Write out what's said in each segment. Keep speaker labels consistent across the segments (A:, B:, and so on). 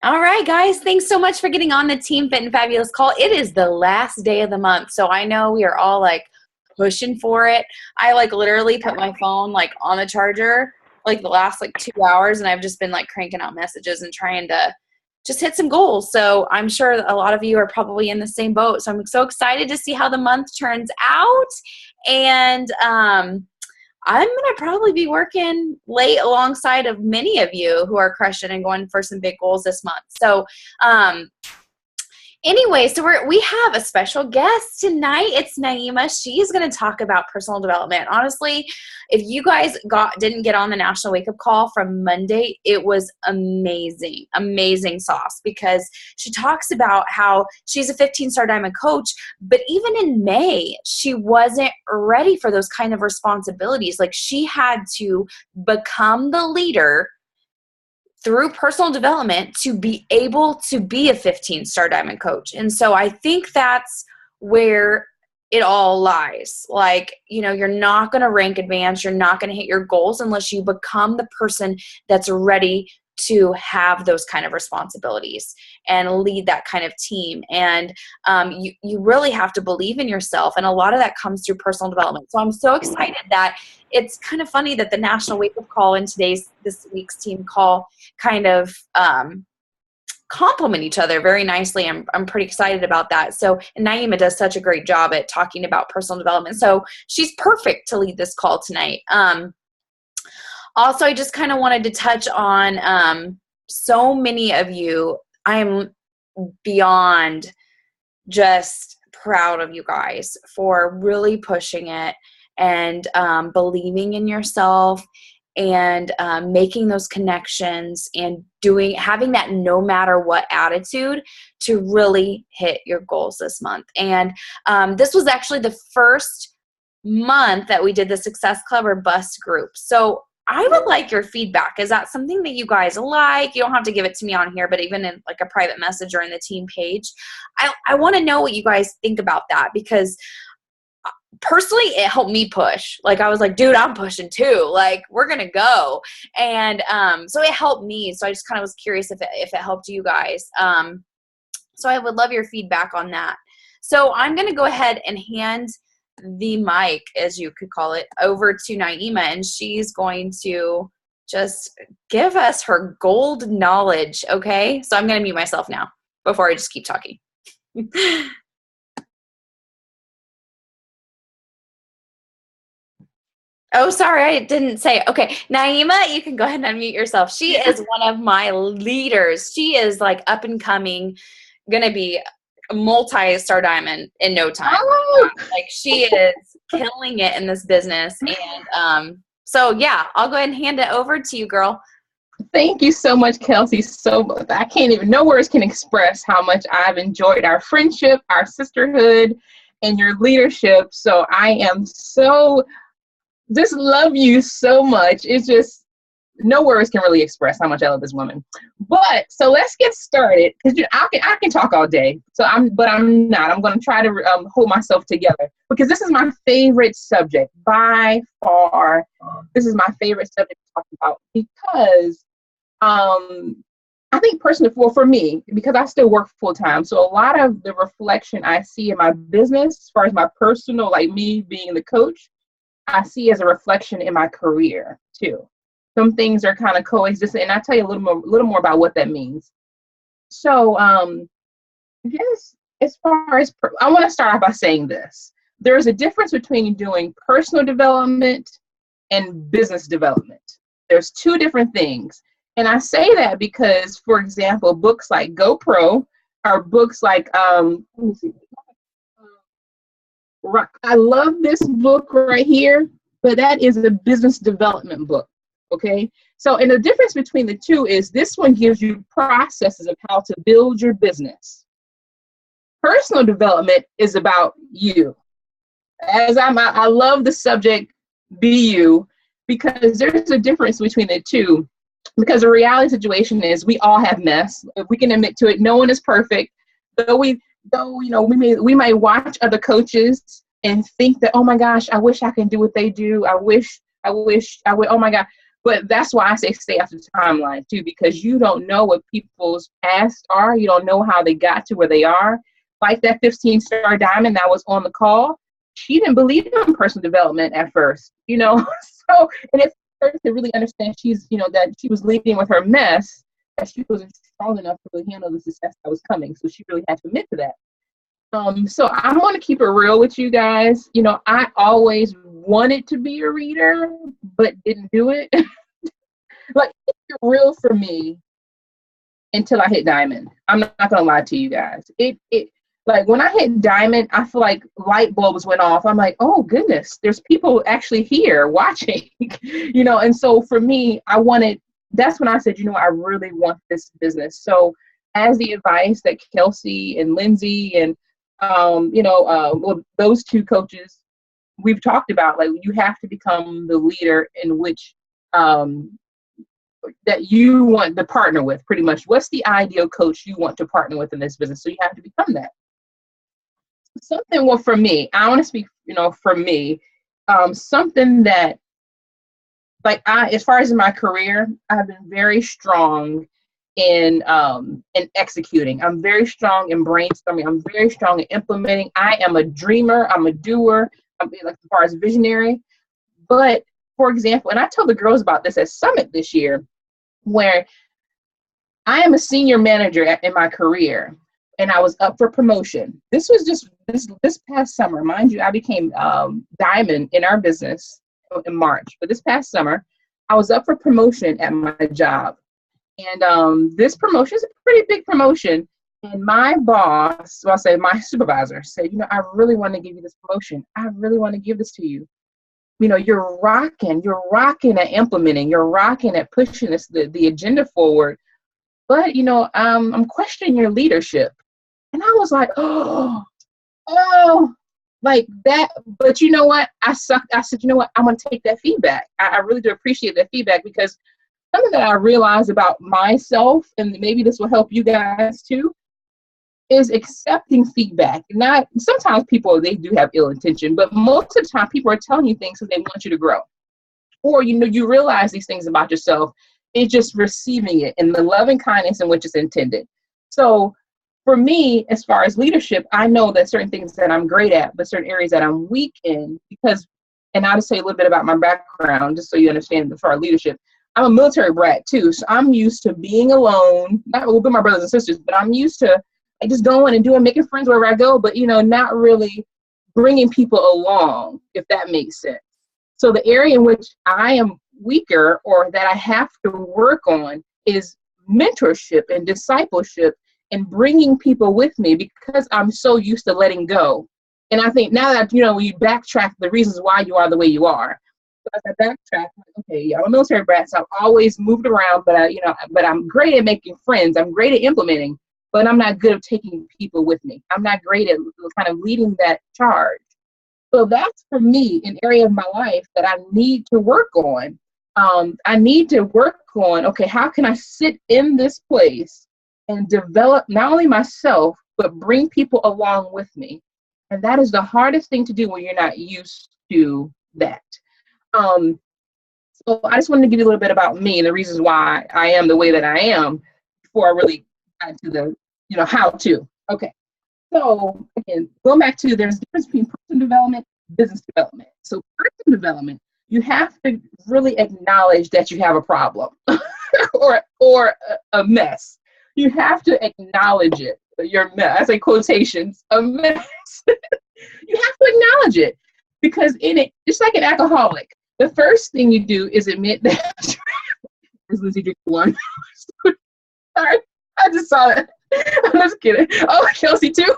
A: All right, guys. Thanks so much for getting on the Team Fit and Fabulous call. It is the last day of the month, so I know we are all like pushing for it. I like literally put my phone like on the charger like the last like 2 hours, and I've just been like cranking out messages and trying to just hit some goals. So I'm sure a lot of you are probably in the same boat. So I'm so excited to see how the month turns out. And I'm going to probably be working late alongside of many of you who are crushing and going for some big goals this month. So, anyway, so we have a special guest tonight. It's Nyime. She's going to talk about personal development. Honestly, if you guys didn't get on the National Wake Up Call from Monday, it was amazing, amazing sauce, because she talks about how she's a 15-star diamond coach, but even in May, she wasn't ready for those kind of responsibilities. Like, she had to become the leader through personal development to be able to be a 15-star diamond coach. And so I think that's where it all lies. Like, you're not going to rank advance. You're not going to hit your goals unless you become the person that's ready to have those kind of responsibilities and lead that kind of team. And you really have to believe in yourself. And a lot of that comes through personal development. So I'm so excited that it's kind of funny that the National Wake Up Call and this week's team call kind of complement each other very nicely. I'm pretty excited about that. So, and Nyime does such a great job at talking about personal development. So she's perfect to lead this call tonight. Also, I just kind of wanted to touch on so many of you. I am beyond just proud of you guys for really pushing it and believing in yourself and making those connections and having that no matter what attitude to really hit your goals this month. And this was actually the first month that we did the Success Club or Bust group. So I would like your feedback. Is that something that you guys like? You don't have to give it to me on here, but even in like a private message or in the team page, I want to know what you guys think about that, because personally, it helped me push. Like, I was like, dude, I'm pushing too. Like, we're going to go. And so it helped me. So I just kind of was curious if it helped you guys. So I would love your feedback on that. So I'm going to go ahead and hand the mic, as you could call it, over to Nyime, and she's going to just give us her gold knowledge. Okay. So I'm going to mute myself now before I just keep talking. Oh, sorry, I didn't say it. Okay, Nyime, you can go ahead and unmute yourself. She is one of my leaders. She is like up and coming, gonna be a multi-star diamond in no time.
B: Oh.
A: Like, she is killing it in this business. And so yeah, I'll go ahead and hand it over to you, girl.
B: Thank you so much, Kelsey. I can't even, no words can express how much I've enjoyed our friendship, our sisterhood, and your leadership. So I am just love you so much. It's just, no words can really express how much I love this woman. But so let's get started, because I can talk all day. But I'm not. I'm going to try to hold myself together, because this is my favorite subject by far. This is my favorite subject to talk about, because I think personally, for me, because I still work full time, so a lot of the reflection I see in my business, as far as my personal, like me being the coach, I see as a reflection in my career too. Some things are kind of coexistent, and I'll tell you a little more about what that means. So I guess as far as, I want to start off by saying this. There's a difference between doing personal development and business development. There's two different things. And I say that because, for example, books like GoPro are books like, let me see. I love this book right here, but that is a business development book. Okay. So, and the difference between the two is this one gives you processes of how to build your business. Personal development is about you. I love the subject, be you, because there's a difference between the two. Because the reality situation is we all have mess. If we can admit to it, no one is perfect. We may watch other coaches and think that, oh my gosh, I wish I can do what they do. I wish I would, oh my God. But that's why I say stay off the timeline too, because you don't know what people's past are. You don't know how they got to where they are. Like that 15-star diamond that was on the call, she didn't believe in personal development at first, you know. So, and it's her to really understand that she was leading with her mess, that she wasn't strong enough to really handle the success that was coming. So she really had to admit to that. So I'm going to keep it real with you guys. I always wanted to be a reader, but didn't do it. Like, it's real for me until I hit diamond. I'm not going to lie to you guys. It like when I hit diamond, I feel like light bulbs went off. I'm like, oh goodness, there's people actually here watching, And so for me, that's when I said, I really want this business. So as the advice that Kelsey and Lindsay and those two coaches we've talked about, like, you have to become the leader in which that you want to partner with. Pretty much, what's the ideal coach you want to partner with in this business? So you have to become that. Something, for me, I want to speak, for me, something that, like, as far as in my career, I've been very strong in executing. I'm very strong in brainstorming. I'm very strong in implementing. I am a dreamer. I'm a doer. I'm, like, as far as visionary. But for example, and I told the girls about this at Summit this year, where I am a senior manager in my career, and I was up for promotion. This was just this past summer. Mind you, I became diamond in our business in March. But this past summer, I was up for promotion at my job. And this promotion is a pretty big promotion. And my boss, well, I'll say my supervisor, said, I really want to give you this promotion. I really want to give this to you. You're rocking at implementing, you're rocking at pushing the agenda forward. But, I'm questioning your leadership. And I was like, oh, like that. But you know what? I said, I'm going to take that feedback. I really do appreciate that feedback, because something that I realized about myself, and maybe this will help you guys too, is accepting feedback. Sometimes people, they do have ill intention, but most of the time people are telling you things because they want you to grow. Or, you realize these things about yourself. It's just receiving it in the love and kindness in which it's intended. So for me, as far as leadership, I know that certain things that I'm great at, but certain areas that I'm weak in, and I'll just say a little bit about my background, just so you understand, as far as leadership. I'm a military brat too, so I'm used to being alone, not with my brothers and sisters, but I'm used to just going and making friends wherever I go, but, not really bringing people along, if that makes sense. So the area in which I am weaker, or that I have to work on, is mentorship and discipleship and bringing people with me, because I'm so used to letting go. And I think now that, when you backtrack the reasons why you are the way you are, as I backtrack, okay, I'm a military brat, so I've always moved around, but but I'm great at making friends. I'm great at implementing, but I'm not good at taking people with me. I'm not great at kind of leading that charge. So that's, for me, an area of my life that I need to work on. I need to work on, okay, how can I sit in this place and develop not only myself, but bring people along with me? And that is the hardest thing to do when you're not used to that. So I just wanted to give you a little bit about me and the reasons why I am the way that I am before I really got to the, how to. Okay. So again, going back to, there's a difference between personal development, business development. So personal development, you have to really acknowledge that you have a problem or a mess. You have to acknowledge it. Your mess, I say quotations, a mess. You have to acknowledge it, because in it, just like an alcoholic, the first thing you do is admit that. Is Lizzie drinking one? Sorry, I just saw it. I'm just kidding. Oh, Kelsey too.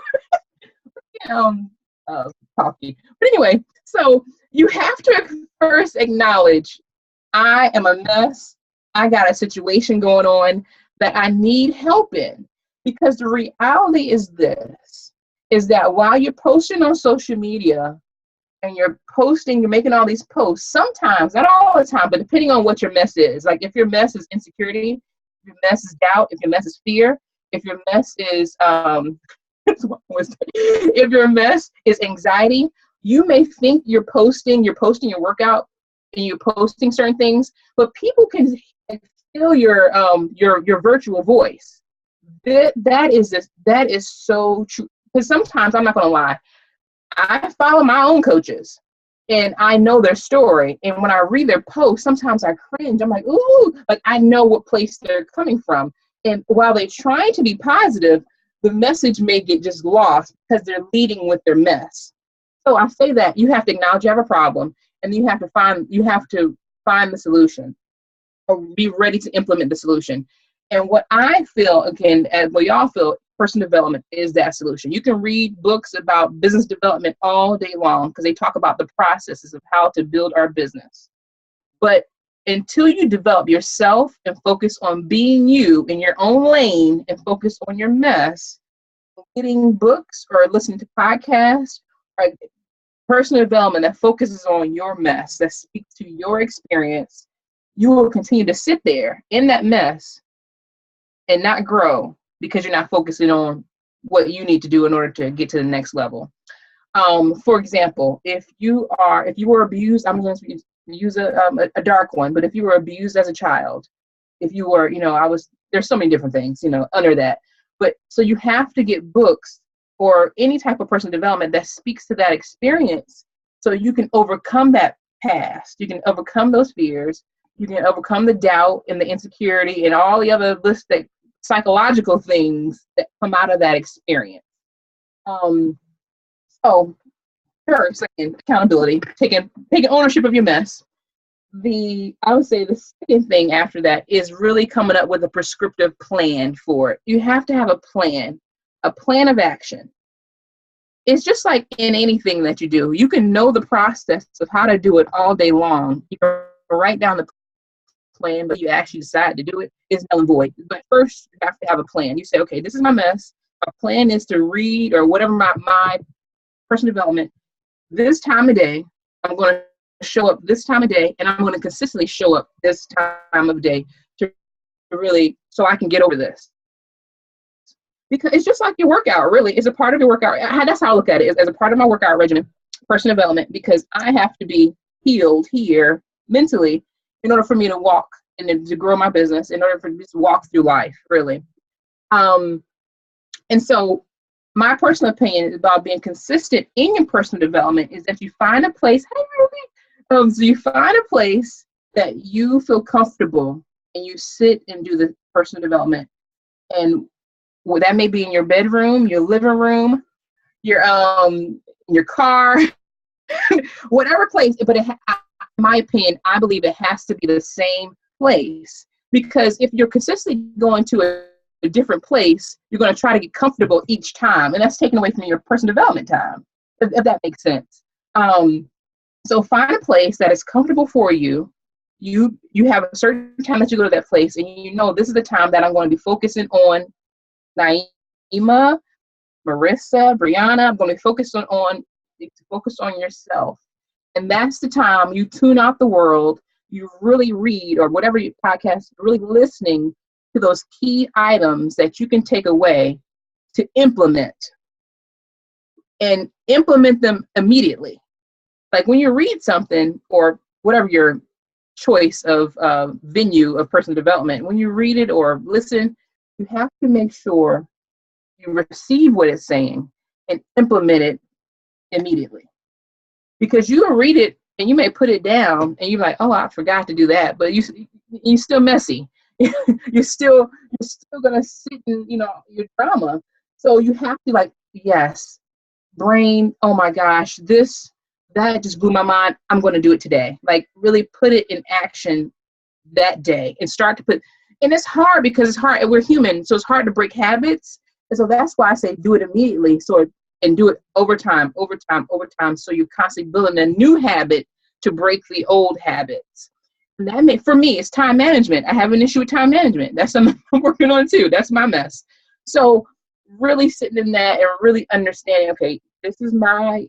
B: Talking. But anyway, so you have to first acknowledge, I am a mess. I got a situation going on that I need help in. Because the reality is this, is that while you're posting on social media, and you're making all these posts, sometimes, not all the time, but depending on what your mess is. Like, if your mess is insecurity, if your mess is doubt, if your mess is fear, if your mess is, if your mess is anxiety, you may think you're posting your workout and you're posting certain things, but people can feel your virtual voice. That is so true. Because sometimes, I'm not gonna lie, I follow my own coaches and I know their story. And when I read their posts, sometimes I cringe. I'm like, ooh, like I know what place they're coming from. And while they're trying to be positive, the message may get just lost because they're leading with their mess. So I say that you have to acknowledge you have a problem, and you have to find the solution, or be ready to implement the solution. And what I feel, again, and what y'all feel, personal development is that solution. You can read books about business development all day long because they talk about the processes of how to build our business. But until you develop yourself and focus on being you in your own lane and focus on your mess, reading books or listening to podcasts or personal development that focuses on your mess, that speaks to your experience, you will continue to sit there in that mess and not grow because you're not focusing on what you need to do in order to get to the next level. For example, if you were abused, I'm going to use a dark one, but if you were abused as a child, if you were, there's so many different things, under that. But so you have to get books or any type of personal development that speaks to that experience so you can overcome that past. You can overcome those fears. You can overcome the doubt and the insecurity and all the other listed psychological things that come out of that experience. So first, again, accountability, taking ownership of your mess. I would say the second thing after that is really coming up with a prescriptive plan for it. You have to have a plan of action. It's just like in anything that you do. You can know the process of how to do it all day long. You can write down the plan, but you actually decide to do it, is null and void. But first, you have to have a plan. You say, okay, this is my mess. My plan is to read or whatever my personal development. This time of day, I'm going to show up this time of day, and I'm going to consistently show up this time of day to really, so I can get over this. Because it's just like your workout, really. It's a part of your workout. That's how I look at it, as a part of my workout regimen, personal development, because I have to be healed here mentally in order for me to walk and to grow my business, in order for me to walk through life, really. And so my personal opinion about being consistent in your personal development is that you find a place, so you find a place that you feel comfortable and you sit and do the personal development. And that may be in your bedroom, your living room, your car, whatever place. But in my opinion, I believe it has to be the same place, because if you're consistently going to a different place, you're going to try to get comfortable each time, and that's taken away from your personal development time, if that makes sense. So find a place that is comfortable for you. You have a certain time that you go to that place, and this is the time that I'm going to be focusing on Nyime, Marissa, Brianna. I'm going to be focused on yourself. And that's the time you tune out the world, you really read, or whatever your podcast, really listening to those key items that you can take away to implement, and implement them immediately. Like when you read something, or whatever your choice of venue of personal development, when you read it or listen, you have to make sure you receive what it's saying and implement it immediately. Because you can read it and you may put it down and you're like, oh, I forgot to do that. But you're still messy. you're still gonna sit in your drama. So you have to yes, brain, oh my gosh, that just blew my mind. I'm going to do it today. Really put it in action that day and start to put. And it's hard because it's hard. We're human, so it's hard to break habits. And so that's why I say do it immediately. And do it over time. So you're constantly building a new habit to break the old habits. And that for me, it's time management. I have an issue with time management. That's something I'm working on too. That's my mess. So really sitting in that and really understanding, okay, this is my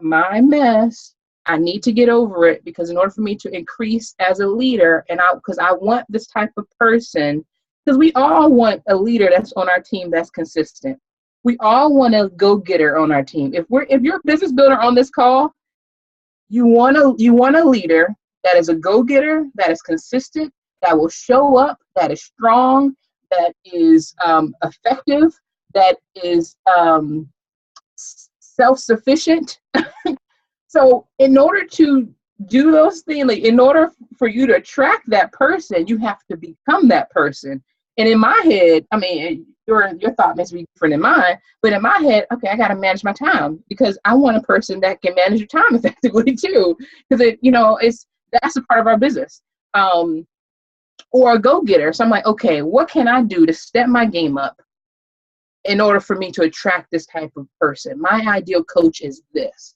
B: mess. I need to get over it, because in order for me to increase as a leader, because I want this type of person, because we all want a leader that's on our team that's consistent. We all want a go-getter on our team. If you're a business builder on this call, you want a leader that is a go-getter, that is consistent, that will show up, that is strong, that is effective, that is self-sufficient. So in order to do those things, like in order for you to attract that person, you have to become that person. And in my head, I mean, your thought may be different than mine, but in my head, okay, I got to manage my time because I want a person that can manage your time effectively too. Because that's a part of our business. Or a go-getter. So I'm like, okay, what can I do to step my game up in order for me to attract this type of person? My ideal coach is this.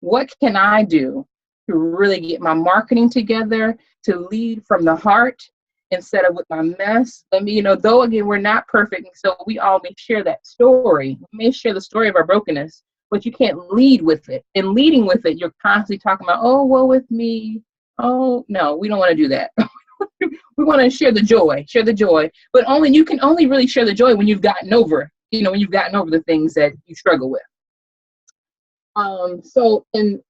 B: What can I do to really get my marketing together, to lead from the heart instead of with my mess? Let me, though again, we're not perfect, so we all may share that story. We may share the story of our brokenness, but you can't lead with it. In leading with it, you're constantly talking about, oh, woe with me. Oh, no, we don't want to do that. We want to share the joy, but you can only really share the joy when you've gotten over, when you've gotten over the things that you struggle with. So in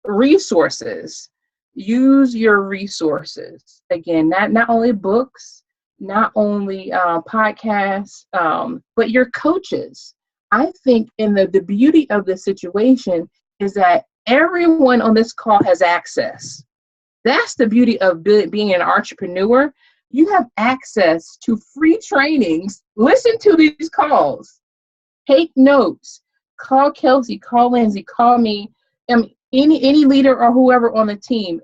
B: resources, use your resources. Again, not only books, not only podcasts, but your coaches. I think the beauty of the situation is that everyone on this call has access. That's the beauty of being an entrepreneur. You have access to free trainings. Listen to these calls. Take notes. Call Kelsey, call Lindsay, call me, any leader or whoever on the team,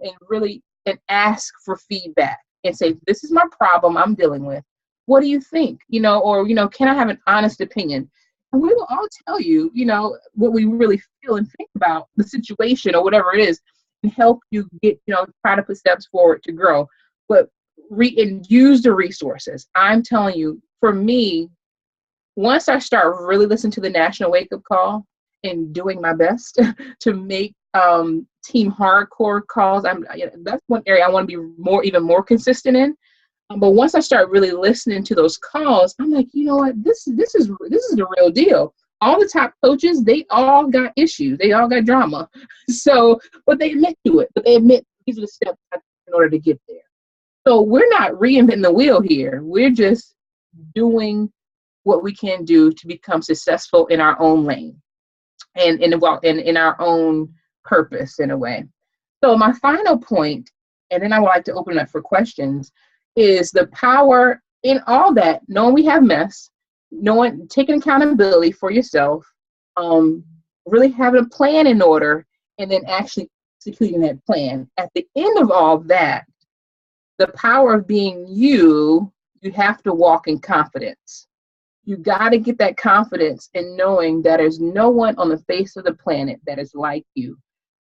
B: and ask for feedback and say, this is my problem I'm dealing with. What do you think? Or can I have an honest opinion? And we will all tell you, what we really feel and think about the situation or whatever it is, and help you get, try to put steps forward to grow. But use the resources. I'm telling you, for me, once I start really listening to the National Wake Up Call and doing my best to make team hardcore calls, that's one area I want to be even more consistent in. But once I start really listening to those calls, I'm like, you know what, this is the real deal. All the top coaches, they all got issues. They all got drama. So, but they admit to it. But they admit these are the steps in order to get there. So we're not reinventing the wheel here. We're just doing what we can do to become successful in our own lane and in our own purpose in a way. So my final point, and then I would like to open it up for questions, is the power in all that, knowing we have mess, taking accountability for yourself, really having a plan in order, and then actually executing that plan. At the end of all that, the power of being you have to walk in confidence. You got to get that confidence in knowing that there's no one on the face of the planet that is like you.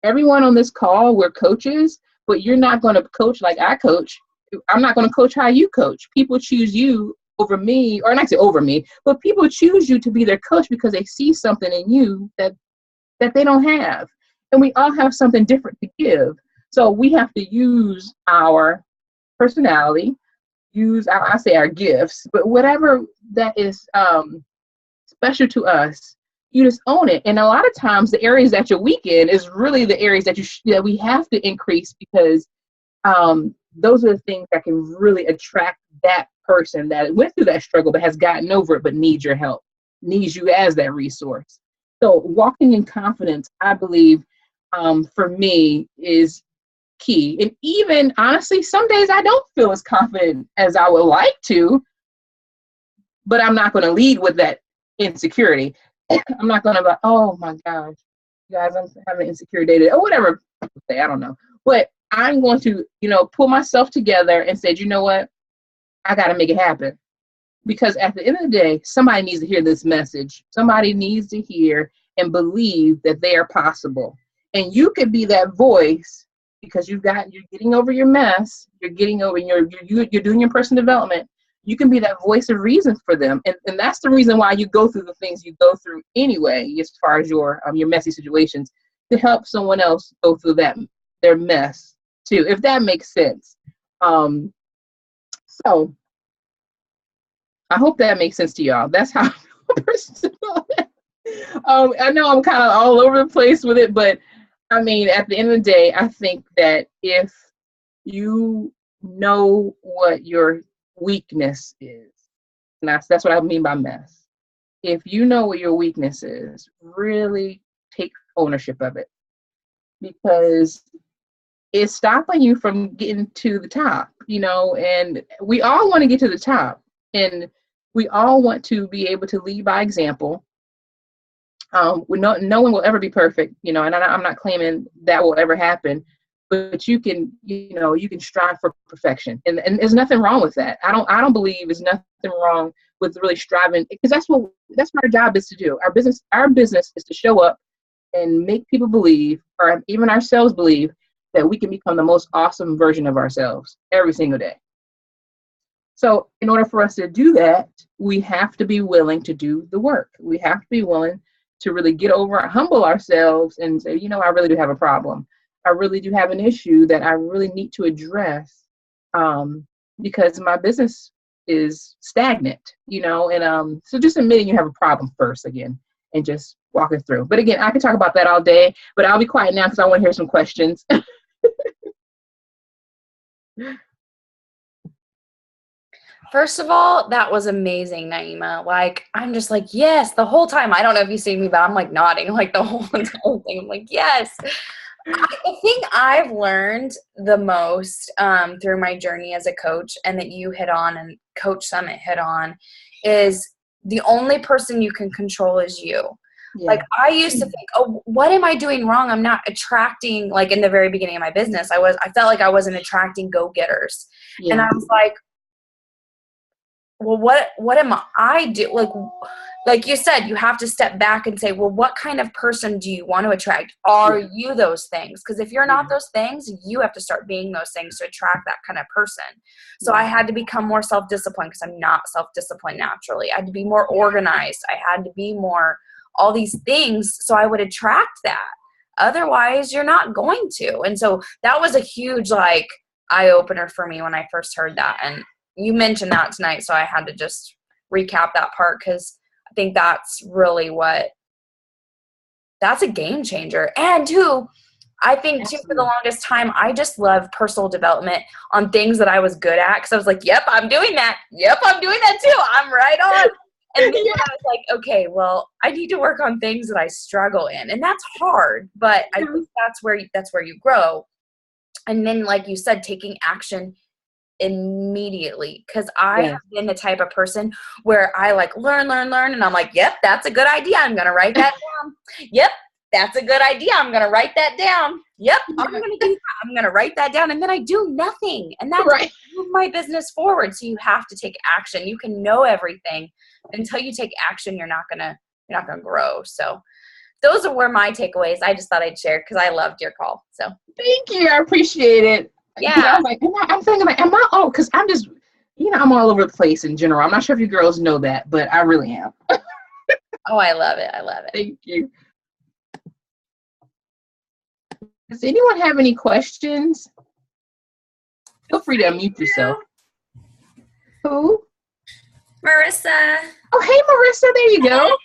B: Everyone on this call, we're coaches, but you're not going to coach like I coach. I'm not going to coach how you coach. People choose you over me, or not say over me, but people choose you to be their coach because they see something in you that they don't have. And we all have something different to give. So we have to use our personality, our gifts, but whatever that is special to us, you just own it. And a lot of times the areas that you're weak in is really the areas that we have to increase, because those are the things that can really attract that person that went through that struggle but has gotten over it but needs your help, needs you as that resource. So walking in confidence, I believe, for me, is key. And even honestly, some days I don't feel as confident as I would like to, but I'm not going to lead with that insecurity. I'm not going to be like, oh my gosh, guys, I'm having insecure day or whatever people say, I don't know. But I'm going to, pull myself together and say, you know what, I got to make it happen. Because at the end of the day, somebody needs to hear this message. Somebody needs to hear and believe that they are possible. And you could be that voice because you're getting over your mess. You're getting over, you're doing your personal development. You can be that voice of reason for them. And that's the reason why you go through the things you go through anyway, as far as your messy situations, to help someone else go through their mess too, if that makes sense. So I hope that makes sense to y'all. That's how I'm personal. I know I'm kind of all over the place with it, but I mean, at the end of the day, I think that if you know what your weakness is. And that's what I mean by mess. If you know what your weakness is, really take ownership of it, because it's stopping you from getting to the top, and we all want to get to the top, and we all want to be able to lead by example. No one will ever be perfect, and I'm not claiming that will ever happen, but you can strive for perfection, and there's nothing wrong with that. I don't believe there's nothing wrong with really striving, because that's what our job is to do. Our business is to show up and make people believe, or even ourselves believe, that we can become the most awesome version of ourselves every single day. So in order for us to do that, we have to be willing to do the work. We have to be willing to really get over and humble ourselves and say, I really do have a problem. I really do have an issue that I really need to address, because my business is stagnant, and so just admitting you have a problem first again, and just walking through. But again, I could talk about that all day, but I'll be quiet now because I want to hear some questions.
A: First of all, that was amazing, Nyime. Like, I'm just like, yes, the whole time. I don't know if you see me, but I'm like nodding like the whole entire thing. I'm like, yes. I think I've learned the most through my journey as a coach, and that you hit on and Coach Summit hit on, is the only person you can control is you. Yeah. Like, I used to think, oh, what am I doing wrong? I'm not attracting, like in the very beginning of my business, I felt like I wasn't attracting go-getters. Yeah. And I was like, well, what am I do? Like you said, you have to step back and say, well, what kind of person do you want to attract? Are you those things? Because if you're not those things, you have to start being those things to attract that kind of person. So I had to become more self-disciplined, because I'm not self-disciplined naturally. I had to be more organized. I had to be more all these things so I would attract that. Otherwise, you're not going to. And so that was a huge eye-opener for me when I first heard that. And you mentioned that tonight, so I had to just recap that part, because I think that's really that's a game changer. And too, I think too, for the longest time, I just loved personal development on things that I was good at, because I was like, yep, I'm doing that. Yep, I'm doing that too. I'm right on. And then I was like, okay, well, I need to work on things that I struggle in. And that's hard, but I think that's where you grow. And then, like you said, taking action immediately, because I have been the type of person where I learn, and I'm like, yep, that's a good idea, I'm gonna write that down. Yep, that's a good idea, I'm gonna write that down. Yep, I'm gonna do that, I'm gonna write that down, and then I do nothing, and that's move my business forward. So you have to take action. You can know everything, until you take action, you're not gonna grow. So those were my takeaways. I just thought I'd share, because I loved your call. So
B: thank you, I appreciate it. Yeah, I'm like, I'm thinking like, am I? Oh, because I'm just, I'm all over the place in general. I'm not sure if you girls know that, but I really am.
A: Oh, I love it. I love it.
B: Thank you. Does anyone have any questions? Feel free to unmute yourself. Who?
C: Marissa.
B: Oh, hey, Marissa. There you go.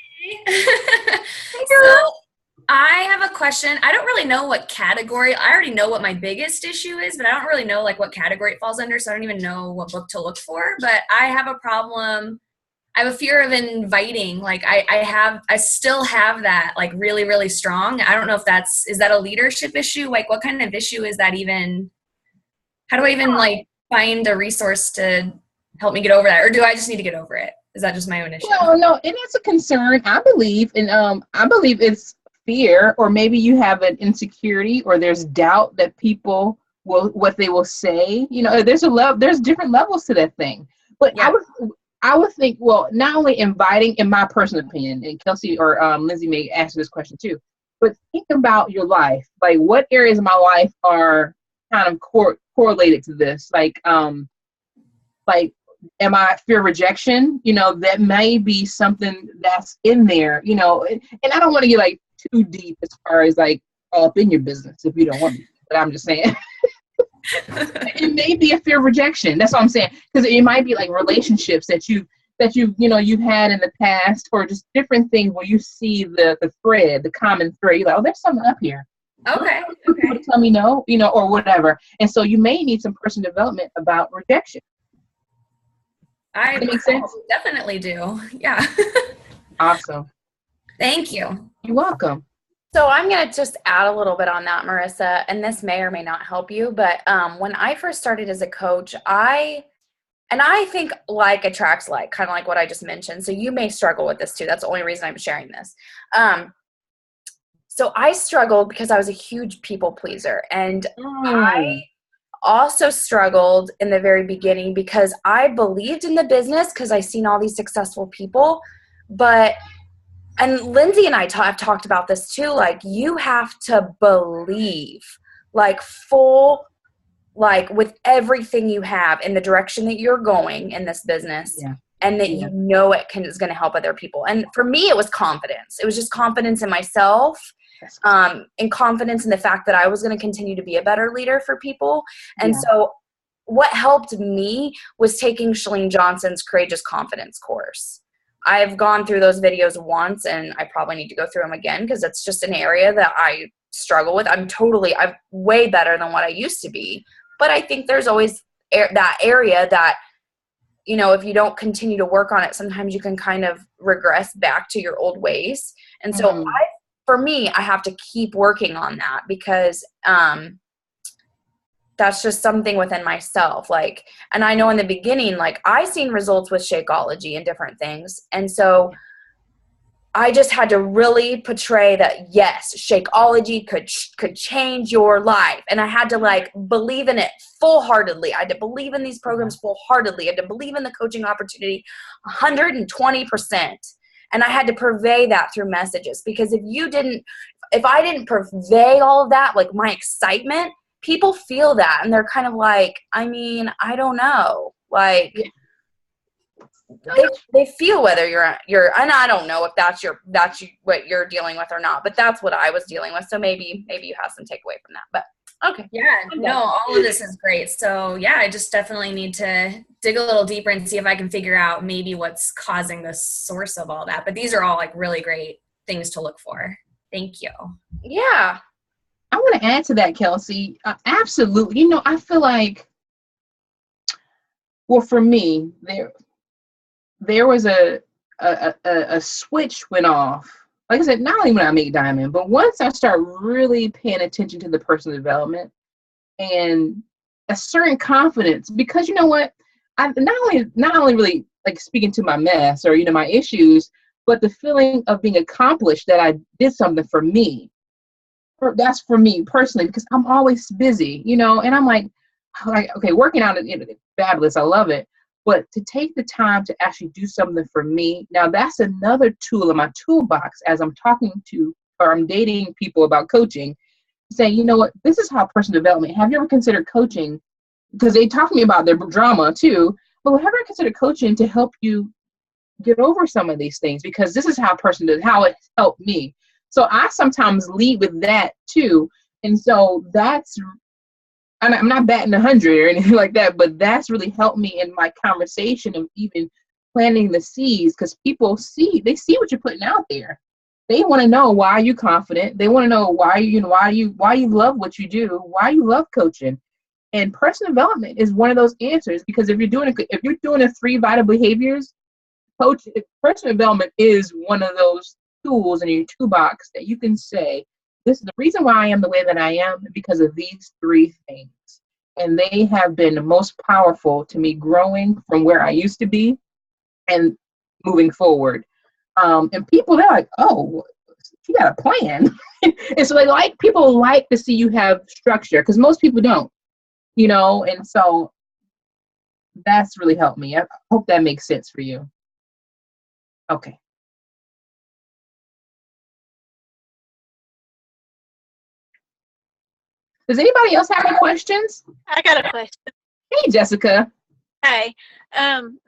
C: Hey, girl. I have a question. I don't really know what category. I already know what my biggest issue is, but I don't really know what category it falls under, so I don't even know what book to look for. But I have a problem. I have a fear of inviting. I still have that really, really strong. I don't know if is that a leadership issue? What kind of issue is that even? How do I even find a resource to help me get over that? Or do I just need to get over it? Is that just my own issue?
B: No, it is a concern, I believe. And I believe it's fear, or maybe you have an insecurity, or there's doubt that people what they will say. There's different levels to that thing. But I would think, well, not only inviting, in my personal opinion, and Kelsey or Lindsay may answer this question too, but think about your life. What areas of my life are kind of correlated to this? Am I fear of rejection? That may be something that's in there, and I don't want to get too deep as far as all up in your business if you don't want to, but I'm just saying. It may be a fear of rejection. That's what I'm saying. Because it might be relationships that you've had in the past, or just different things where you see the thread, the common thread. You're like, oh, there's something up here.
C: Okay.
B: People to tell me no, or whatever. And so you may need some personal development about rejection.
C: I
B: Does that make sense?
C: definitely do. Yeah.
B: Awesome.
C: Thank you.
B: You're welcome.
A: So I'm going to just add a little bit on that, Marissa, and this may or may not help you, but when I first started as a coach, I think like attracts like, kind of like what I just mentioned. So you may struggle with this too. That's the only reason I'm sharing this. So I struggled because I was a huge people pleaser, and I also struggled in the very beginning because I believed in the business because I seen all these successful people, and Lindsay and I have talked about this too, like you have to believe like with everything you have in the direction that you're going in this business.
B: Yeah.
A: And that you know is going to help other people. And for me, it was confidence. It was just confidence in myself, and confidence in the fact that I was going to continue to be a better leader for people. And so what helped me was taking Chalene Johnson's Courageous Confidence course. I've gone through those videos once, and I probably need to go through them again because it's just an area that I struggle with. I'm way better than what I used to be. But I think there's always that area that, if you don't continue to work on it, sometimes you can kind of regress back to your old ways. And so for me, I have to keep working on that because that's just something within myself. Like, and I know in the beginning, like I seen results with Shakeology and different things. And so I just had to really portray that, yes, Shakeology could change your life. And I had to like believe in it full-heartedly. I had to believe in these programs full-heartedly. I had to believe in the coaching opportunity 120%. And I had to purvey that through messages, because if I didn't purvey all of that, like my excitement, people feel that. And they're kind of like, I don't know. Like, they feel whether you're, and I don't know if that's what you're dealing with or not, but that's what I was dealing with. So maybe you have some takeaway from that, but okay.
C: Yeah, no, all of this is great. So yeah, I just definitely need to dig a little deeper and see if I can figure out maybe what's causing the source of all that. But these are all like really great things to look for. Thank you.
A: Yeah.
B: I want to add to that, Kelsey. Absolutely. I feel like, well, for me, there was a switch went off. Like I said, not only when I make Diamond, but once I start really paying attention to the personal development and a certain confidence, because you know what, I not only really like speaking to my mess or my issues, but the feeling of being accomplished that I did something for me. That's for me personally, because I'm always busy, and I'm like, okay, working out is fabulous. I love it. But to take the time to actually do something for me, now that's another tool in my toolbox as I'm talking to, or I'm dating people about coaching, saying, you know what, this is how personal development, have you ever considered coaching? Because they talk to me about their drama too, but have you ever considered coaching to help you get over some of these things? Because this is how how it helped me. So I sometimes lead with that too. And so I'm not batting 100 or anything like that, but that's really helped me in my conversation of even planting the seeds, because people see what you're putting out there. They want to know why you're confident. They want to know why you love what you do, why you love coaching. And personal development is one of those answers, because if you're doing the 3 vital behaviors, personal development is one of those tools in your toolbox that you can say, this is the reason why I am the way that I am, because of these 3 things. And they have been the most powerful to me growing from where I used to be and moving forward. And people, they're like, oh, you got a plan. And so people like to see you have structure, because most people don't, and so that's really helped me. I hope that makes sense for you. Okay. Does anybody else have any questions?
D: I got a question.
B: Hey, Jessica.
D: Hey,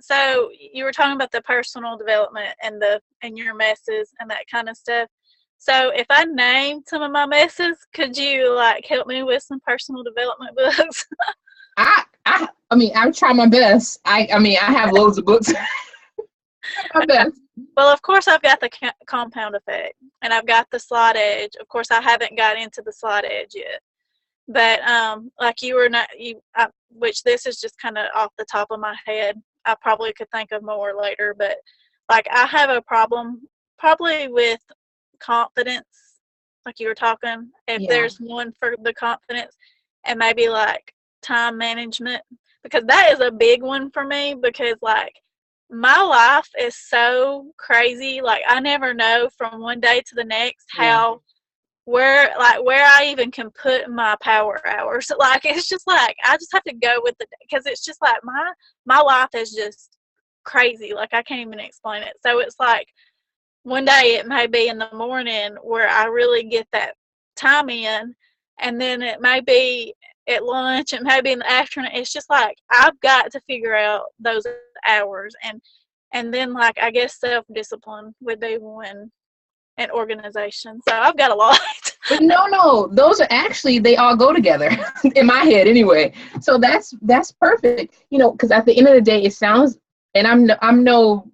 D: so you were talking about the personal development and your messes and that kind of stuff. So if I named some of my messes, could you help me with some personal development books?
B: I try my best. I have loads of books. My best.
D: Well, of course, I've got the compound effect, and I've got the slight edge. Of course, I haven't got into the slight edge yet. But like you were not which this is just kind of off the top of my head. I probably could think of more later, but like I have a problem probably with confidence, like you were talking. If
B: Yeah.
D: there's one for the confidence, and maybe like time management, because that is a big one for me. Because like my life is so crazy. Like I never know from one day to the next how where I even can put my power hours. Like it's just like I just have to go with the, because it's just like my life is just crazy. Like I can't even explain it. So it's like one day it may be in the morning where I really get that time in, and then it may be at lunch, it may be in the afternoon. It's just like I've got to figure out those hours, and then like I guess self-discipline would be one, and organization. So I've got a lot.
B: But no, those are actually, they all go together in my head anyway. So that's perfect. You know, because at the end of the day, it sounds, and I'm no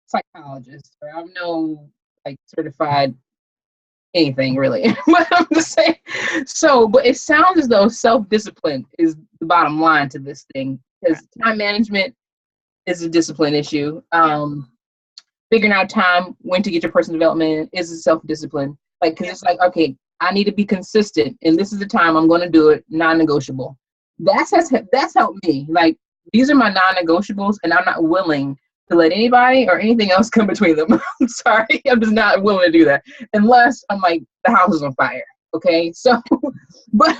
B: psychologist, or I'm no like certified anything really. But I'm just saying. So, but it sounds as though self-discipline is the bottom line to this thing, because time management is a discipline issue. Figuring out time when to get your personal development is a self-discipline. Like, because it's like, okay, I need to be consistent, and this is the time I'm going to do it, non-negotiable. That's helped me. Like, these are my non-negotiables, and I'm not willing to let anybody or anything else come between them. I'm sorry, I'm just not willing to do that unless I'm like, the house is on fire. Okay, so, but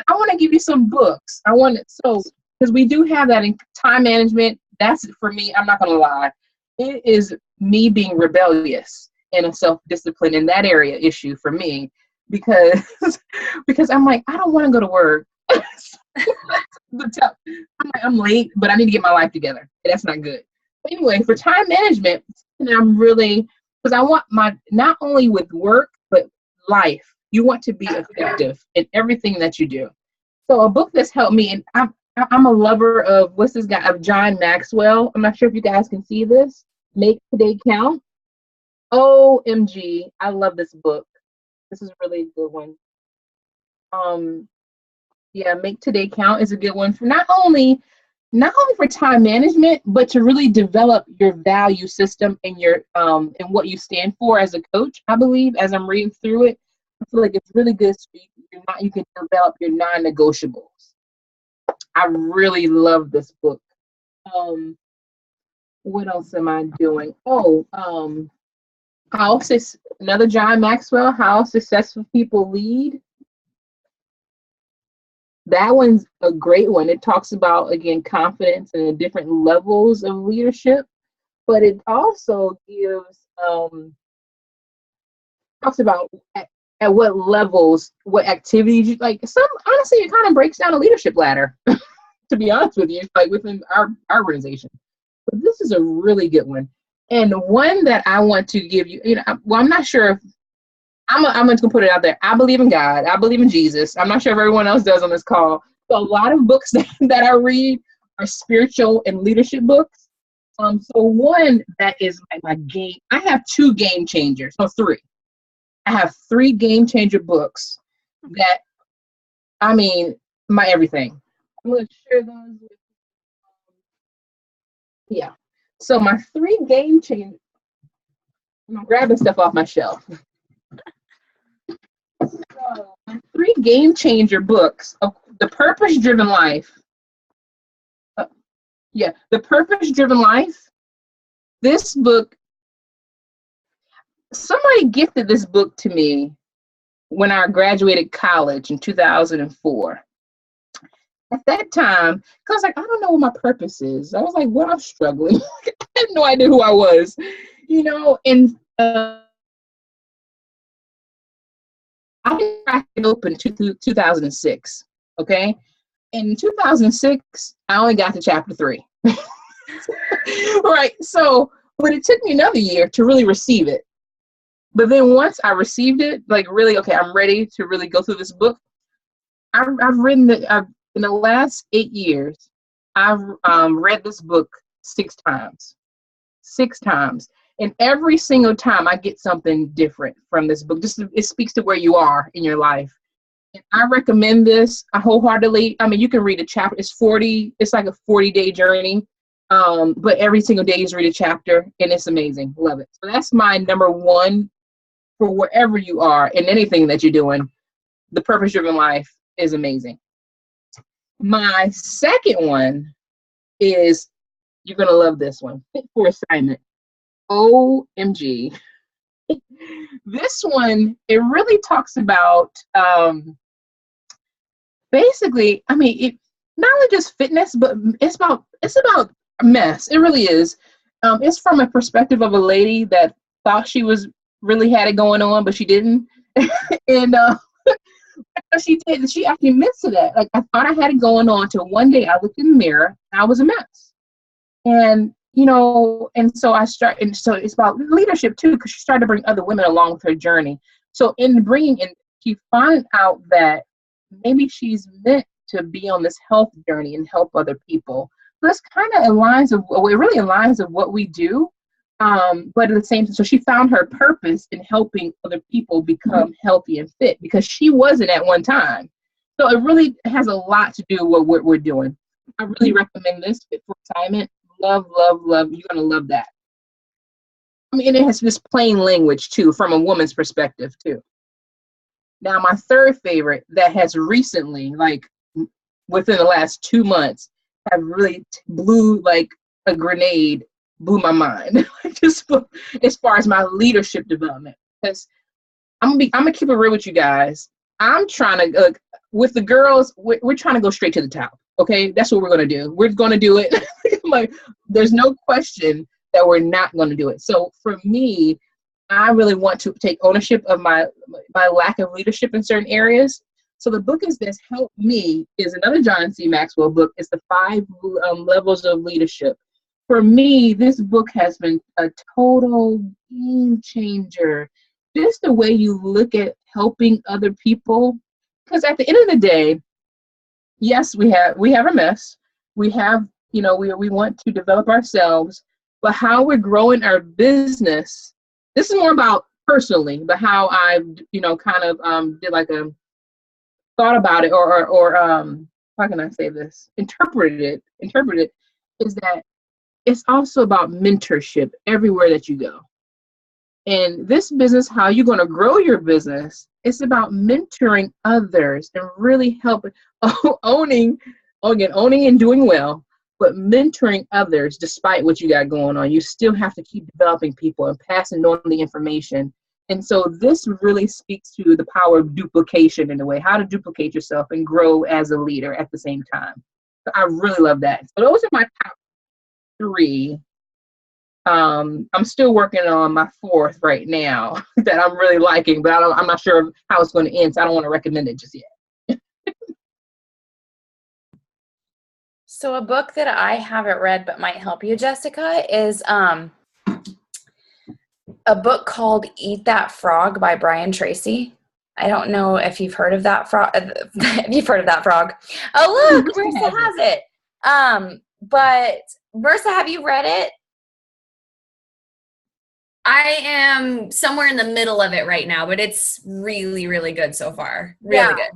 B: I want to give you some books. Because we do have that in time management. That's for me. I'm not going to lie. It is me being rebellious and a self-discipline in that area issue for me, because I'm like, I don't want to go to work. I'm late, but I need to get my life together. That's not good. But anyway, for time management, and I'm really, because I want not only with work, but life, you want to be effective in everything that you do. So a book that's helped me, and I'm a lover of, what's this guy, of John Maxwell. I'm not sure if you guys can see this. Make Today Count. OMG, I love this book. This is really a good one. Make Today Count is a good one for not only for time management, but to really develop your value system and your and what you stand for as a coach. I believe, as I'm reading through it, I feel like it's really good so you can develop your non-negotiables. I really love this book. What else am I doing? Another John Maxwell, How Successful People Lead. That one's a great one. It talks about, again, confidence and the different levels of leadership, but it also gives talks about at what levels, what activities you like. Honestly, it kind of breaks down a leadership ladder. To be honest with you, like within our organization. But this is a really good one, and one that I want to give you. I'm not sure if I'm just gonna put it out there. I believe in God. I believe in Jesus. I'm not sure if everyone else does on this call. So a lot of books that I read are spiritual and leadership books. So one that is like my game. I have 2 game changers. No, 3. I have 3 game changer books that, I mean, my everything. I'm gonna share those with you. Yeah. So my 3 game changers. I'm grabbing stuff off my shelf. So my 3 game changer books of The Purpose Driven Life. The Purpose Driven Life. This book, somebody gifted this book to me when I graduated college in 2004. At that time, because I was like, I don't know what my purpose is. I was like, well, I'm struggling. I had no idea who I was, and I cracked it open to 2006, okay? In 2006, I only got to chapter 3. Right, so, but it took me another year to really receive it. But then once I received it, like really, okay, I'm ready to really go through this book. I've written it, in the last 8 years, I've read this book 6 times. 6 times. And every single time I get something different from this book. Just it speaks to where you are in your life. And I recommend this wholeheartedly. I mean, you can read a chapter. It's like a 40-day journey. But every single day you read a chapter, and it's amazing. Love it. So that's my number one for wherever you are in anything that you're doing. The Purpose-Driven Life is amazing. My second one is, you're going to love this one, Fit for Assignment. OMG. This one, it really talks about, basically, I mean, it not only just fitness, but it's about mess. It really is. It's from a perspective of a lady that thought she really had it going on, but she didn't. And she did. She actually admits to that. Like, I thought I had it going on till one day I looked in the mirror and I was a mess. And and so so it's about leadership too, because she started to bring other women along with her journey. So in bringing in, she finds out that maybe she's meant to be on this health journey and help other people. So this kind of really aligns with what we do. But at the same time, so she found her purpose in helping other people become healthy and fit, because she wasn't at one time. So it really has a lot to do with what we're doing. I really recommend this, Fit for Assignment. Love, love, love. You're going to love that. I mean, and it has this plain language too, from a woman's perspective too. Now, my third favorite that has recently, like within the last 2 months, have really blew like a grenade, blew my mind. Just as far as my leadership development, because I'm gonna keep it real with you guys. I'm trying to with the girls. We're trying to go straight to the top. Okay, that's what we're gonna do. We're gonna do it. Like, there's no question that we're not gonna do it. So for me, I really want to take ownership of my lack of leadership in certain areas. So the book that's helped me is another John C. Maxwell book. It's the 5 levels of leadership. For me, this book has been a total game changer. Just the way you look at helping other people. Because at the end of the day, yes, we have a mess. We have, we want to develop ourselves, but how we're growing our business, this is more about personally, but how I've, kind of did like a thought about it, or how can I say this? Interpret it is that it's also about mentorship everywhere that you go. And this business, how you're going to grow your business, it's about mentoring others and really helping, owning and doing well, but mentoring others despite what you got going on. You still have to keep developing people and passing on the information. And so this really speaks to the power of duplication in a way, how to duplicate yourself and grow as a leader at the same time. So I really love that. So those are my top 3. I'm still working on my 4th right now that I'm really liking, but I'm not sure how it's going to end, so I don't want to recommend it just yet.
A: So a book that I haven't read but might help you, Jessica, is a book called Eat That Frog by Brian Tracy. I don't know if you've heard of that frog. If you've heard of that frog. Oh, look, Marissa has it. But Marissa, have you read it?
C: I am somewhere in the middle of it right now, but it's really, really good so far. Really good.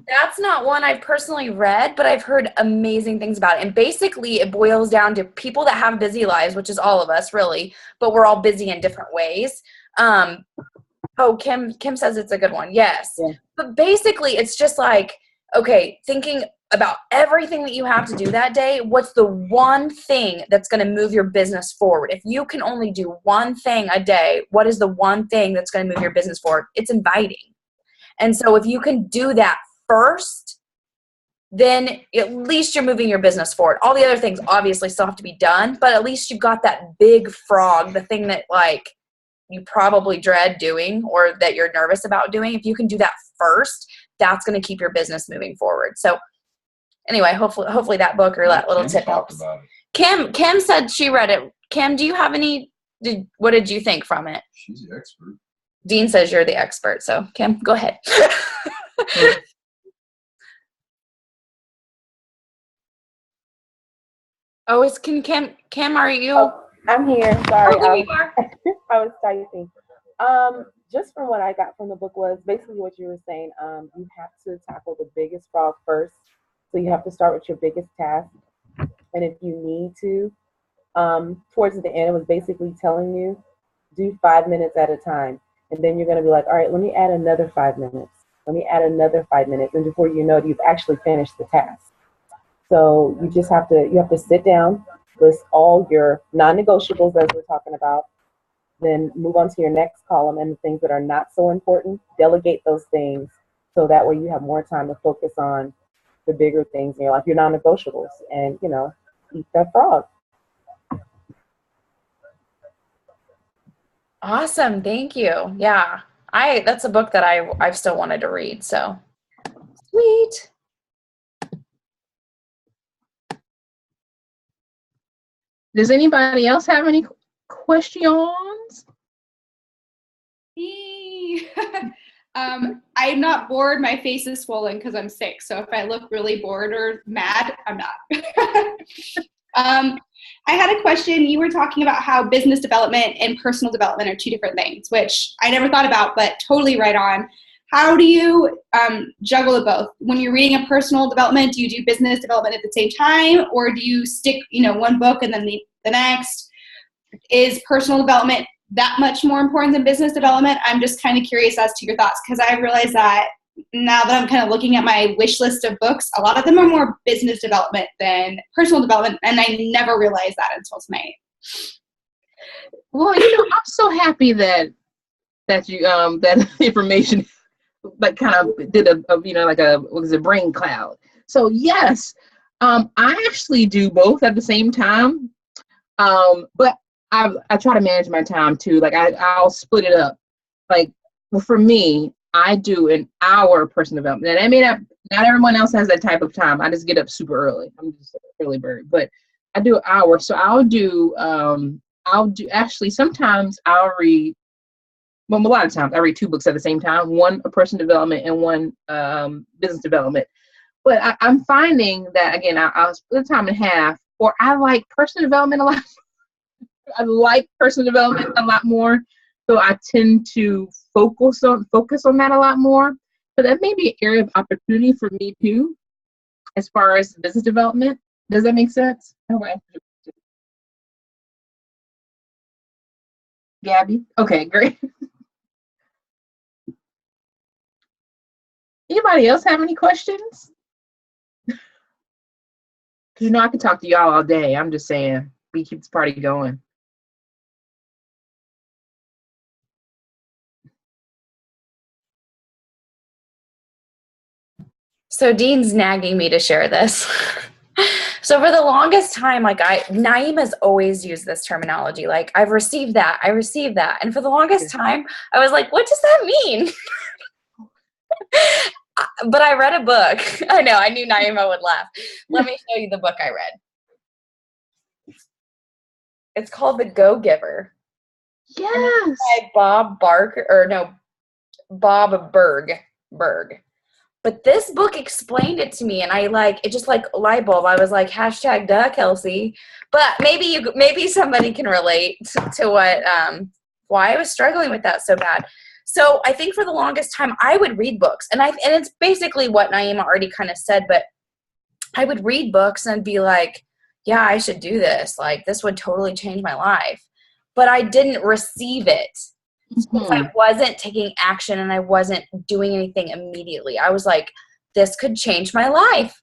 A: That's not one I've personally read, but I've heard amazing things about it. And basically it boils down to people that have busy lives, which is all of us really, but we're all busy in different ways. Kim says it's a good one. Yes. Yeah. But basically it's just like, okay, thinking about everything that you have to do that day, what's the one thing that's going to move your business forward? If you can only do one thing a day, what is the one thing that's going to move your business forward? It's inviting. And so if you can do that first, then at least you're moving your business forward. All the other things obviously still have to be done, but at least you've got that big frog, the thing that like you probably dread doing or that you're nervous about doing. If you can do that first, that's going to keep your business moving forward. So anyway, hopefully that book or that little tip helps. Kim said she read it. Kim, do you have what did you think from it?
E: She's the expert.
A: Dean says you're the expert. So Kim, go ahead. Oh, Kim, are you?
E: I'm here. Sorry,
A: Oh, there you are.
E: I was typing. Just from what I got from the book was basically what you were saying. You have to tackle the biggest frog first. So you have to start with your biggest task. And if you need to, towards the end, it was basically telling you do 5 minutes at a time. And then you're going to be like, all right, let me add another 5 minutes. Let me add another 5 minutes. And before you know it, you've actually finished the task. So you have to sit down, list all your non-negotiables as we're talking about, then move on to your next column and the things that are not so important, delegate those things so that way you have more time to focus on the bigger things in your life, your non-negotiables, and eat that frog.
A: Awesome. Thank you. Yeah. That's a book that I've still wanted to read. So sweet.
B: Does anybody else have any questions?
F: Me. I'm not bored. My face is swollen because I'm sick. So if I look really bored or mad, I'm not. I had a question. You were talking about how business development and personal development are two different things, which I never thought about, but totally right on. How do you juggle the both? When you're reading a personal development, do you do business development at the same time, or do you stick, one book and then the next? Is personal development that much more important than business development? I'm just kind of curious as to your thoughts, because I realize that now that I'm kind of looking at my wish list of books, a lot of them are more business development than personal development, and I never realized that until tonight.
B: Well, I'm so happy that you that information like kind of did a brain cloud. So yes, I actually do both at the same time, but I try to manage my time too. Like I'll split it up. Like, well, for me, I do an hour personal development. And I mean, not everyone else has that type of time. I just get up super early. I'm just an early bird, but I do an hour. So actually, sometimes I'll read, well, a lot of times I read two books at the same time, one a personal development and one business development. But I'm finding that, again, I'll split the time in half, or I like personal development a lot. I like personal development a lot more. So I tend to focus on that a lot more. But that may be an area of opportunity for me too, as far as business development. Does that make sense? Gabby? Okay, great. Anybody else have any questions? Because I can talk to y'all all day. I'm just saying, we keep this party going.
A: So Dean's nagging me to share this. So for the longest time, Nyime has always used this terminology. Like, I've received that. I received that. And for the longest time, I was like, what does that mean? But I read a book. I know. I knew Nyime would laugh. Let me show you the book I read. It's called The Go-Giver.
B: Yes.
A: By Bob Berg. But this book explained it to me, and it just like light bulb. I was like, hashtag duh, Kelsey. But maybe somebody can relate to what why I was struggling with that so bad. So I think for the longest time I would read books, and it's basically what Nyime already kind of said, but I would read books and be like, yeah, I should do this. Like, this would totally change my life. But I didn't receive it.
B: Mm-hmm.
A: I wasn't taking action and I wasn't doing anything immediately. I was like, this could change my life.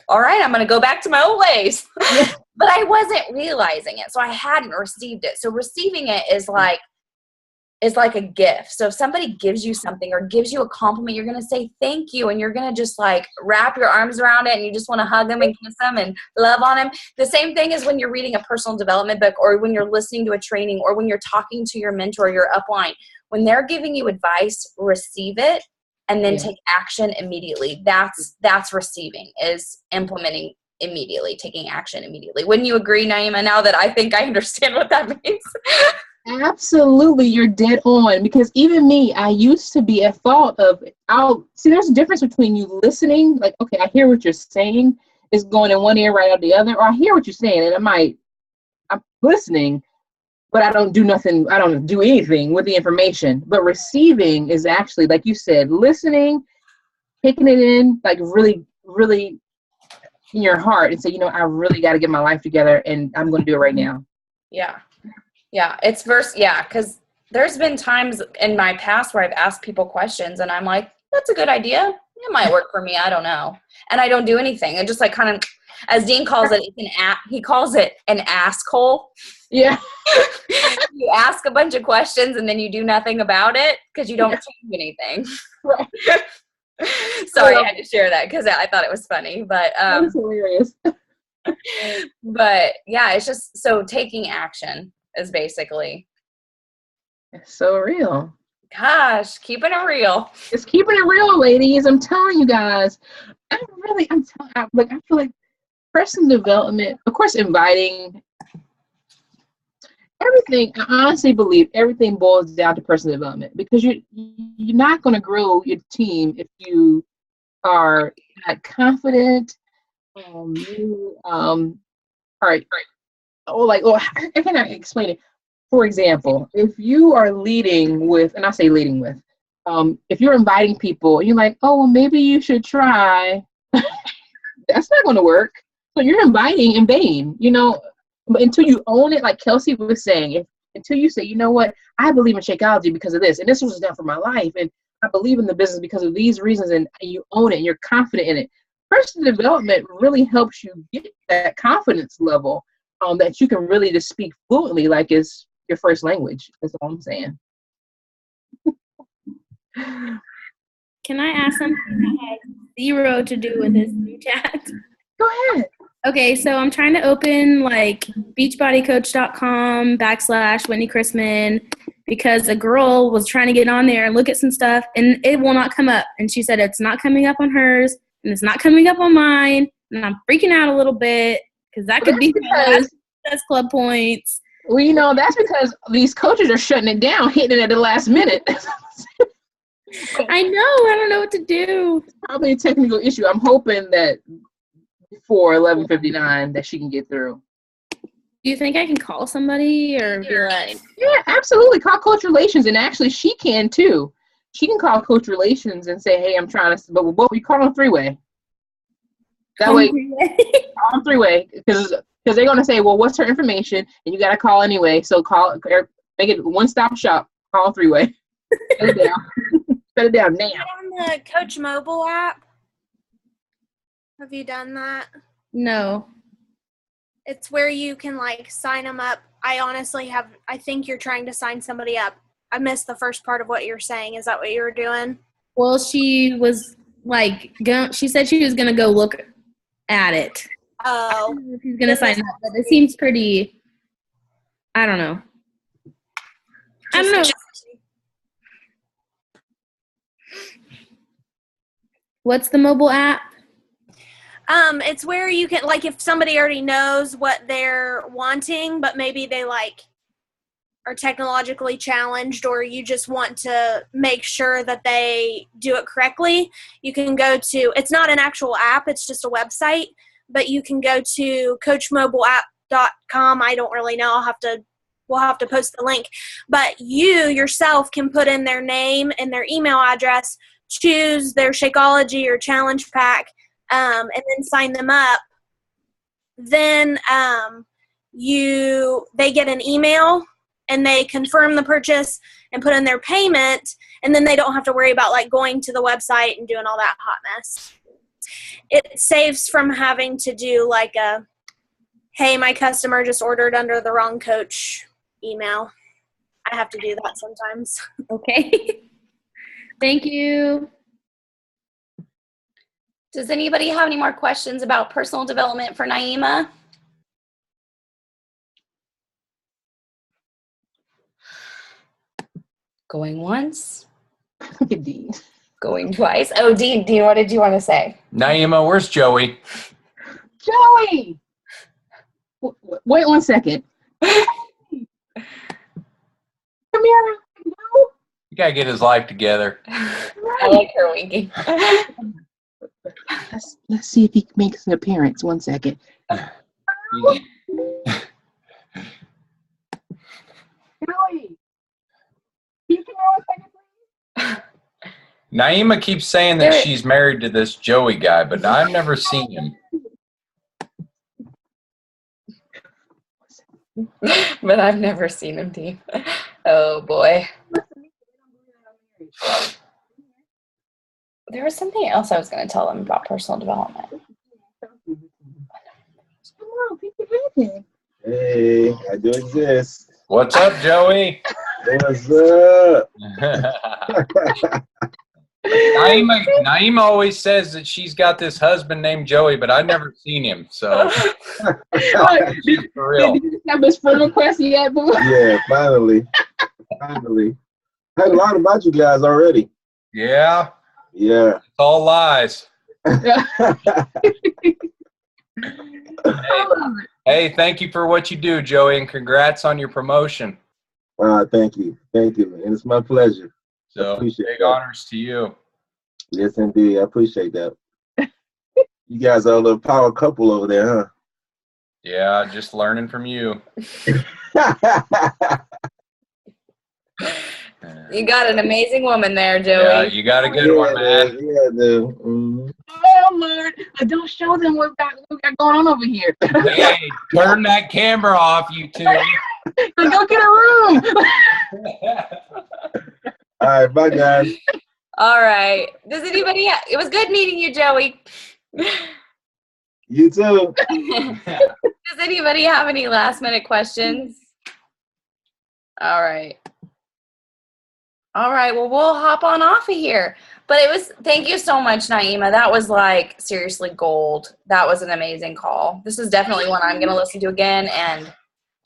A: All right, I'm going to go back to my old ways.
B: Yeah.
A: But I wasn't realizing it. So I hadn't received it. So receiving it is like a gift. So if somebody gives you something or gives you a compliment, you're going to say thank you, and you're going to just like wrap your arms around it, and you just want to hug them and kiss them and love on them. The same thing is when you're reading a personal development book, or when you're listening to a training, or when you're talking to your mentor, your upline. When they're giving you advice, receive it and then take action immediately. That's receiving, is implementing immediately, taking action immediately. Wouldn't you agree, Nyime, now that I think I understand what that means?
B: Absolutely, you're dead on. Because even me, I used to be at fault of, there's a difference between you listening, like, okay, I hear what you're saying, it's going in one ear right out the other, or I hear what you're saying, and I'm listening, but I don't do nothing. I don't do anything with the information. But receiving is actually, like you said, listening, taking it in, like really, really in your heart and say, I really got to get my life together and I'm going to do it right now.
A: Yeah. Yeah. It's because there's been times in my past where I've asked people questions and I'm like, that's a good idea. It might work for me. I don't know. And I don't do anything. And just like kind of, as Dean calls it, he calls it an ask hole.
B: Yeah.
A: You ask a bunch of questions and then you do nothing about it because you don't change anything.
B: Right.
A: Sorry, I had to share that because I thought it was funny. But
B: that's hilarious.
A: But yeah, it's just so taking action is basically.
B: It's so real.
A: Gosh, keeping it real.
B: It's keeping it real, ladies. I'm telling you guys. I feel like personal development, of course, inviting everything. I honestly believe everything boils down to personal development because you're not going to grow your team if you are not confident. You are how can I explain it? For example, if you are leading with, and I say leading with, if you're inviting people, and you're like, oh, well, maybe you should try. That's not going to work. So you're inviting in vain, but until you own it, like Kelsey was saying, until you say, you know what, I believe in Shakeology because of this, and this was done for my life, and I believe in the business because of these reasons, and you own it, and you're confident in it. Personal development really helps you get that confidence level that you can really just speak fluently like it's your first language. That's all I'm saying.
G: Can I ask something that has zero to do with this new chat?
B: Go ahead.
G: Okay, so I'm trying to open like beachbodycoach.com /Whitney Chrisman because a girl was trying to get on there and look at some stuff and it will not come up. And she said it's not coming up on hers and it's not coming up on mine. And I'm freaking out a little bit because that could be success club points.
B: Well, that's because these coaches are shutting it down, hitting it at the last minute.
G: I know. I don't know what to do.
B: It's probably a technical issue. I'm hoping that before 11:59 that she can get through.
G: Do you think I can call somebody or be like?
B: Yeah, absolutely. Call Coach Relations, and actually she can too. She can call Coach Relations and say, "Hey, I'm trying to," but what we call on three-way. That way, on three-way, because they're gonna say, "Well, what's her information?" And you gotta call anyway. So call, make it one-stop shop. Call three-way. Shut it down. Shut it down now.
H: On the Coach Mobile app. Have you done that?
G: No.
H: It's where you can sign them up. I think you're trying to sign somebody up. I missed the first part of what you're saying. Is that what you were doing?
G: Well, she was she said she was gonna go look at it.
H: Oh.
G: She's gonna sign up, but it seems pretty. I don't know. I don't know. What's the mobile app?
H: It's where you can, if somebody already knows what they're wanting, but maybe they, are technologically challenged or you just want to make sure that they do it correctly, you can go to, it's not an actual app, it's just a website, but you can go to coachmobileapp.com. I don't really know. We'll have to post the link. But you yourself can put in their name and their email address, choose their Shakeology or challenge pack, and then sign them up. Then they get an email and they confirm the purchase and put in their payment, and then they don't have to worry about going to the website and doing all that hot mess. It saves from having to do hey, my customer just ordered under the wrong coach email. I have to do that sometimes.
G: Okay. Thank you.
A: Does anybody have any more questions about personal development for Nyime? Going once.
B: Look at Dean.
A: Going twice. Oh, Dean, what did you want to say?
I: Nyime, where's Joey?
B: Joey! Wait 1 second. Come here. No.
I: You gotta get his life together.
A: I like her winking.
B: Let's see if he makes an appearance. 1 second.
I: Naima keeps saying that she's married to this Joey guy, but I've never seen him.
A: But I've never seen him, Dee. Oh boy. There was something else I was going to tell them about personal development.
J: Hey, I do exist.
I: What's up, Joey?
J: What's up?
I: Naima always says that she's got this husband named Joey, but I've never seen him. So for real.
B: Did you have his friend request yet, boo?
J: Yeah, finally. Finally. I heard a lot about you guys already.
I: Yeah.
J: Yeah.
I: It's all lies. Hey, thank you for what you do, Joey, and congrats on your promotion.
J: Thank you. Thank you, man. It's my pleasure.
I: So big
J: that.
I: honors to you.
J: Yes, indeed. I appreciate that. You guys are a little power couple over there, huh?
I: Yeah, just learning from you.
A: You got an amazing woman there, Joey.
I: Yeah, you got a good one, man.
J: Yeah, dude. Mm-hmm.
B: Oh, Lord. Don't show them what we got going on over here.
I: Hey, turn that camera off, you two.
B: Go get a room.
J: All right, bye, guys.
A: All right. Does anybody it was good meeting you, Joey.
J: You too.
A: Does anybody have any last minute questions? All right. Well, we'll hop on off of here. But thank you so much, Nyime. That was like seriously gold. That was an amazing call. This is definitely one I'm going to listen to again. And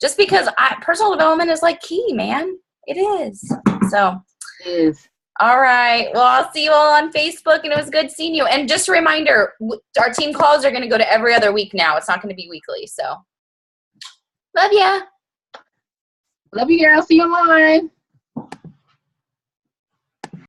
A: just because personal development is like key, man. It is. So.
B: It is.
A: All right. Well, I'll see you all on Facebook, and it was good seeing you. And just a reminder, our team calls are going to go to every other week now. It's not going to be weekly. So, love ya.
B: Love you, girl. See you online.